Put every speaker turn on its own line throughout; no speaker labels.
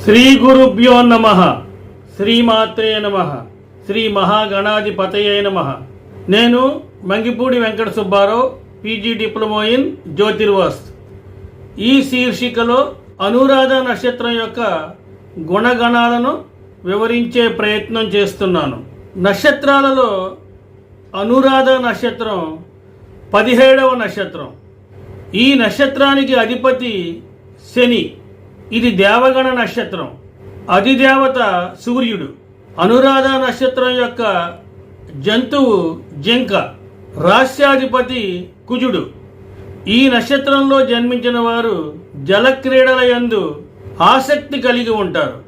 శ్రీ గురుభ్యో నమః. శ్రీమాత్రే నమః. శ్రీ మహాగణాధిపతయే నమః. నేను Mangipudi Venkata Subbarao, PG diploma in Jyotirvastu. ఈ శీర్షికలో అనురాధ నక్షత్రం యొక్క గుణగణాలను వివరించే ప్రయత్నం చేస్తున్నాను. నక్షత్రాలలో అనురాధ నక్షత్రం 17వ నక్షత్రం. ఈ నక్షత్రానికి అధిపతి శని. ఇది దేవగణ నక్షత్రం. అధిదేవత సూర్యుడు. అనురాధ నక్షత్రం యొక్క జంతువు జింక. రాస్యాధిపతి కుజుడు. ఈ నక్షత్రంలో జన్మించిన వారు జలక్రీడల యందు ఆసక్తి కలిగి ఉంటారు.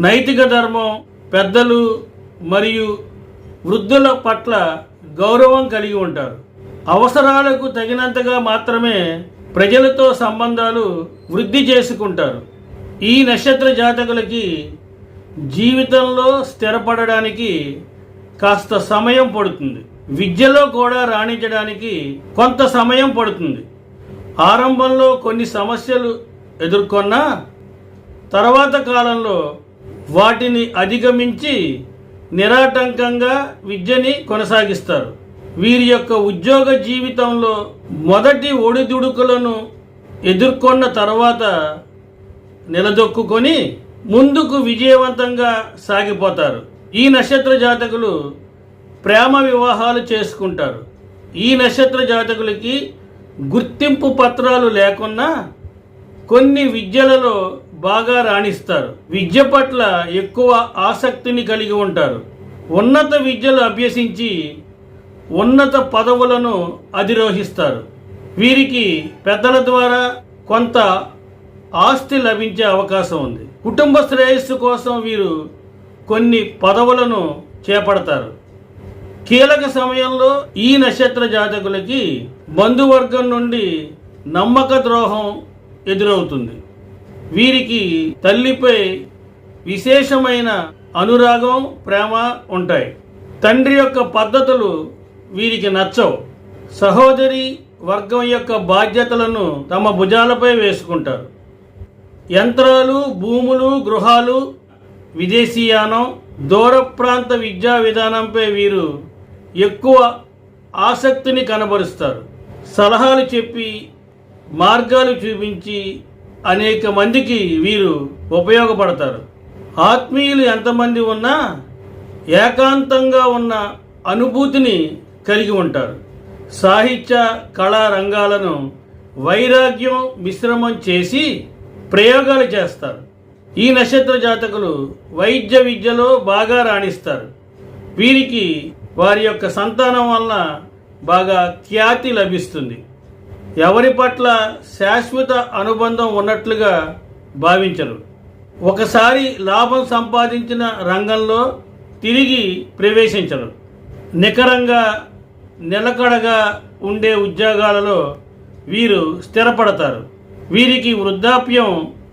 నైతిక ధర్మం, పెద్దలు మరియు వృద్ధుల పట్ల గౌరవం కలిగి ఉంటారు. అవసరాలకు తగినంతగా మాత్రమే ప్రజలతో సంబంధాలు వృద్ధి చేసుకుంటారు. ఈ నక్షత్ర జాతకులకి జీవితంలో స్థిరపడడానికి కాస్త సమయం పడుతుంది. విద్యలో కూడా రాణించడానికి కొంత సమయం పడుతుంది. ఆరంభంలో కొన్ని సమస్యలు ఎదుర్కొన్నా తర్వాత కాలంలో వాటిని అధిగమించి నిరాటంకంగా విద్యని కొనసాగిస్తారు. వీరి యొక్క ఉద్యోగ జీవితంలో మొదటి ఒడిదుడుకులను ఎదుర్కొన్న తర్వాత నిలదొక్కుని ముందుకు విజయవంతంగా సాగిపోతారు. ఈ నక్షత్ర జాతకులు ప్రేమ వివాహాలు చేసుకుంటారు. ఈ నక్షత్ర జాతకులకి గుర్తింపు పత్రాలు లేకున్నా కొన్ని విద్యలలో బాగా రాణిస్తారు. విద్య పట్ల ఎక్కువ ఆసక్తిని కలిగి ఉంటారు. ఉన్నత విద్యలు అభ్యసించి ఉన్నత పదవులను అధిరోహిస్తారు. వీరికి పెద్దల ద్వారా కొంత ఆస్తి లభించే అవకాశం ఉంది. కుటుంబ శ్రేయస్సు కోసం వీరు కొన్ని పదవులను చేపడతారు. కీలక సమయంలో ఈ నక్షత్ర జాతకులకి బంధువర్గం నుండి నమ్మక ద్రోహం ఎదురవుతుంది. వీరికి తల్లిపై విశేషమైన అనురాగం, ప్రేమ ఉంటాయి. తండ్రి యొక్క పద్ధతులు వీరికి నచ్చవు. సహోదరి వర్గం యొక్క బాధ్యతలను తమ భుజాలపై వేసుకుంటారు. యంత్రాలు, భూములు, గృహాలు, విదేశీయానం, దూర ప్రాంత విద్యా విధానంపై వీరు ఎక్కువ ఆసక్తిని కనబరుస్తారు. సలహాలు చెప్పి మార్గాలు చూపించి అనేక మందికి వీరు ఉపయోగపడతారు. ఆత్మీయులు ఎంతమంది ఉన్నా ఏకాంతంగా ఉన్న అనుభూతిని కలిగి ఉంటారు. సాహిత్య కళా రంగాలను వైరాగ్యం మిశ్రమం చేసి ప్రయోగాలు చేస్తారు. ఈ నక్షత్ర జాతకులు వైద్య విద్యలో బాగా రాణిస్తారు. వీరికి వారి యొక్క సంతానం వలన బాగా ఖ్యాతి లభిస్తుంది. ఎవరి పట్ల శాశ్వత అనుబంధం ఉన్నట్లుగా భావించరు. ఒకసారి లాభం సంపాదించిన రంగంలో తిరిగి ప్రవేశించరు. నికరంగా నిలకడగా ఉండే ఉద్యోగాలలో వీరు స్థిరపడతారు. వీరికి వృద్ధాప్యం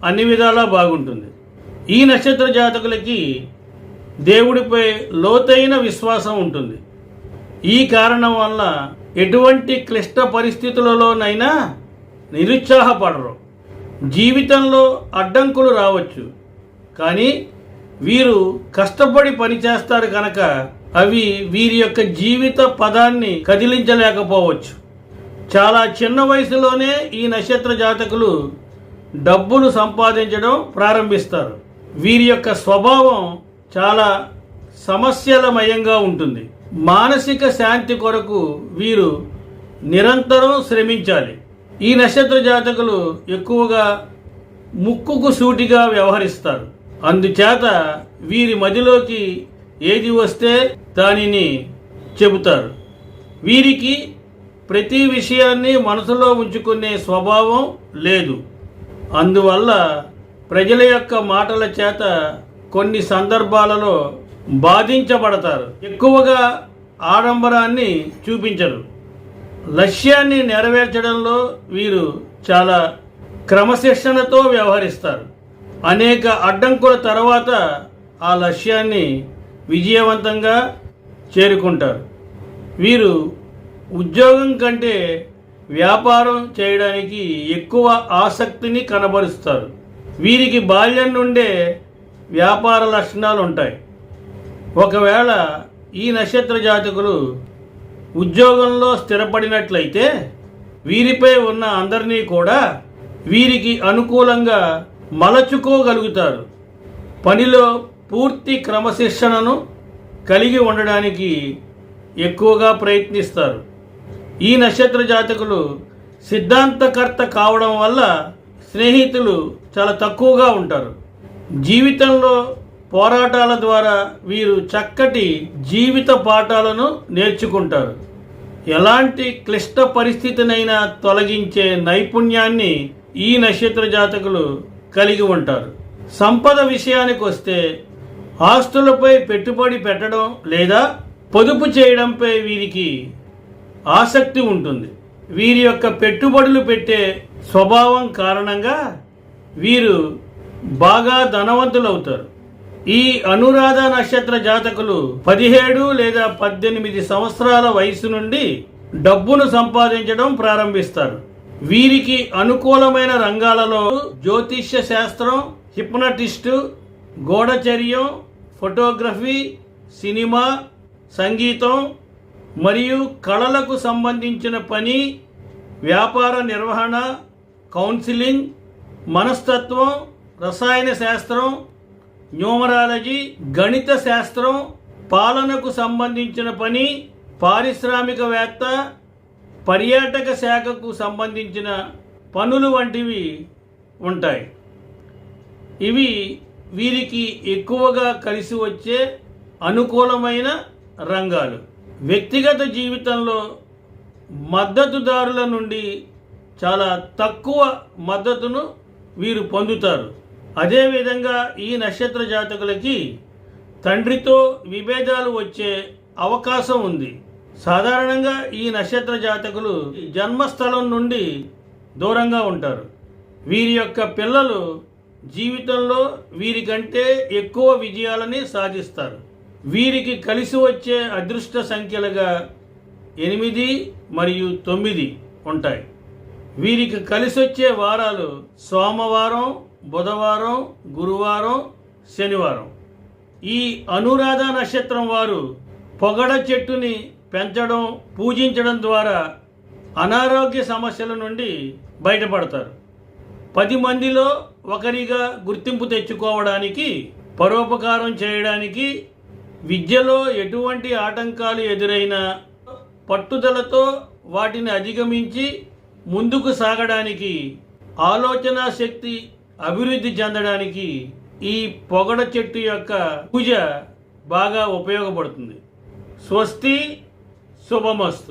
అన్ని విధాలా బాగుంటుంది. ఈ నక్షత్ర జాతకులకి దేవుడిపై లోతైన విశ్వాసం ఉంటుంది. ఈ కారణం వల్ల ఎటువంటి క్లిష్ట పరిస్థితులలోనైనా నిరుత్సాహపడరు. జీవితంలో అడ్డంకులు రావచ్చు, కానీ వీరు కష్టపడి పనిచేస్తారు కనుక అవి వీరి యొక్క జీవిత పదాన్ని కదిలించలేకపోవచ్చు. చాలా చిన్న వయసులోనే ఈ నక్షత్ర జాతకులు డబ్బులు సంపాదించడం ప్రారంభిస్తారు. వీరి యొక్క స్వభావం చాలా సమస్యలమయంగా ఉంటుంది. మానసిక శాంతి కొరకు వీరు నిరంతరం శ్రమించాలి. ఈ నక్షత్ర జాతకులు ఎక్కువగా ముక్కుకు సూటిగా వ్యవహరిస్తారు. అందుచేత వీరి మదిలోకి ఏది వస్తే దానిని చెబుతారు. వీరికి ప్రతి విషయాన్ని మనసులో ఉంచుకునే స్వభావం లేదు. అందువల్ల ప్రజల యొక్క మాటల చేత కొన్ని సందర్భాలలో బాధించబడతారు. ఎక్కువగా ఆడంబరాన్ని చూపించరు. లక్ష్యాన్ని నెరవేర్చడంలో వీరు చాలా క్రమశిక్షణతో వ్యవహరిస్తారు. అనేక అడ్డంకుల తర్వాత ఆ లక్ష్యాన్ని విజయవంతంగా చేరుకుంటారు. వీరు ఉద్యోగం కంటే వ్యాపారం చేయడానికి ఎక్కువ ఆసక్తిని కనబరుస్తారు. వీరికి బాల్యం నుండే వ్యాపార లక్షణాలు ఉంటాయి. ఒకవేళ ఈ నక్షత్ర జాతకులు ఉద్యోగంలో స్థిరపడినట్లయితే వీరిపై ఉన్న అందరినీ కూడా వీరికి అనుకూలంగా మలచుకోగలుగుతారు. పనిలో పూర్తి క్రమశిక్షణను కలిగి ఉండడానికి ఎక్కువగా ప్రయత్నిస్తారు. ఈ నక్షత్ర జాతకులు సిద్ధాంతకర్త కావడం వల్ల స్నేహితులు చాలా తక్కువగా ఉంటారు. జీవితంలో పోరాటాల ద్వారా వీరు చక్కటి జీవిత పాఠాలను నేర్చుకుంటారు. ఎలాంటి క్లిష్ట పరిస్థితినైనా తొలగించే నైపుణ్యాన్ని ఈ నక్షత్ర జాతకులు కలిగి ఉంటారు. సంపద విషయానికి వస్తే ఆస్తులపై పెట్టుబడి పెట్టడం లేదా పొదుపు చేయడంపై వీరికి ఆసక్తి ఉంటుంది. వీరి యొక్క పెట్టుబడులు పెట్టే స్వభావం కారణంగా వీరు బాగా ధనవంతులవుతారు. ఈ అనురాధ నక్షత్ర జాతకులు 17 లేదా 18 సంవత్సరాల వయసు నుండి డబ్బును సంపాదించడం ప్రారంభిస్తారు. వీరికి అనుకూలమైన రంగాలలో జ్యోతిష్య శాస్త్రం, హిప్నటిస్టు, గూఢచర్యం, ఫోటోగ్రఫీ, సినిమా, సంగీతం మరియు కళలకు సంబంధించిన పని, వ్యాపార నిర్వహణ, కౌన్సిలింగ్, మనస్తత్వం, రసాయన శాస్త్రం, న్యూమరాలజీ, గణిత శాస్త్రం, పాలనకు సంబంధించిన పని, పారిశ్రామికవేత్త, పర్యాటక శాఖకు సంబంధించిన పనులు వంటివి ఉంటాయి. ఇవి వీరికి ఎక్కువగా కలిసి వచ్చే అనుకూలమైన రంగాలు. వ్యక్తిగత జీవితంలో మద్దతుదారుల నుండి చాలా తక్కువ మద్దతును వీరు పొందుతారు. అదేవిధంగా ఈ నక్షత్ర జాతకులకి తండ్రితో విభేదాలు వచ్చే అవకాశం ఉంది. సాధారణంగా ఈ నక్షత్ర జాతకులు జన్మస్థలం నుండి దూరంగా ఉంటారు. వీరి యొక్క పిల్లలు జీవితంలో వీరికంటే ఎక్కువ విజయాలని సాధిస్తారు. వీరికి కలిసి వచ్చే అదృష్ట సంఖ్యలుగా 8 మరియు 9 ఉంటాయి. వీరికి కలిసి వచ్చే వారాలు సోమవారం, బుధవారం, గురువారం, శనివారం. ఈ అనురాధ నక్షత్రం వారు పొగడ చెట్టుని పెంచడం, పూజించడం ద్వారా అనారోగ్య సమస్యల నుండి బయటపడతారు. 10 మందిలో ఒకరిగా గుర్తింపు తెచ్చుకోవడానికి, పరోపకారం చేయడానికి, విద్యలో ఎటువంటి ఆటంకాలు ఎదురైనా పట్టుదలతో వాటిని అధిగమించి ముందుకు సాగడానికి, ఆలోచన శక్తి అభివృద్ధి చెందడానికి ఈ పొగడ చెట్టు యొక్క పూజ బాగా ఉపయోగపడుతుంది. స్వస్తి, శుభమస్తు.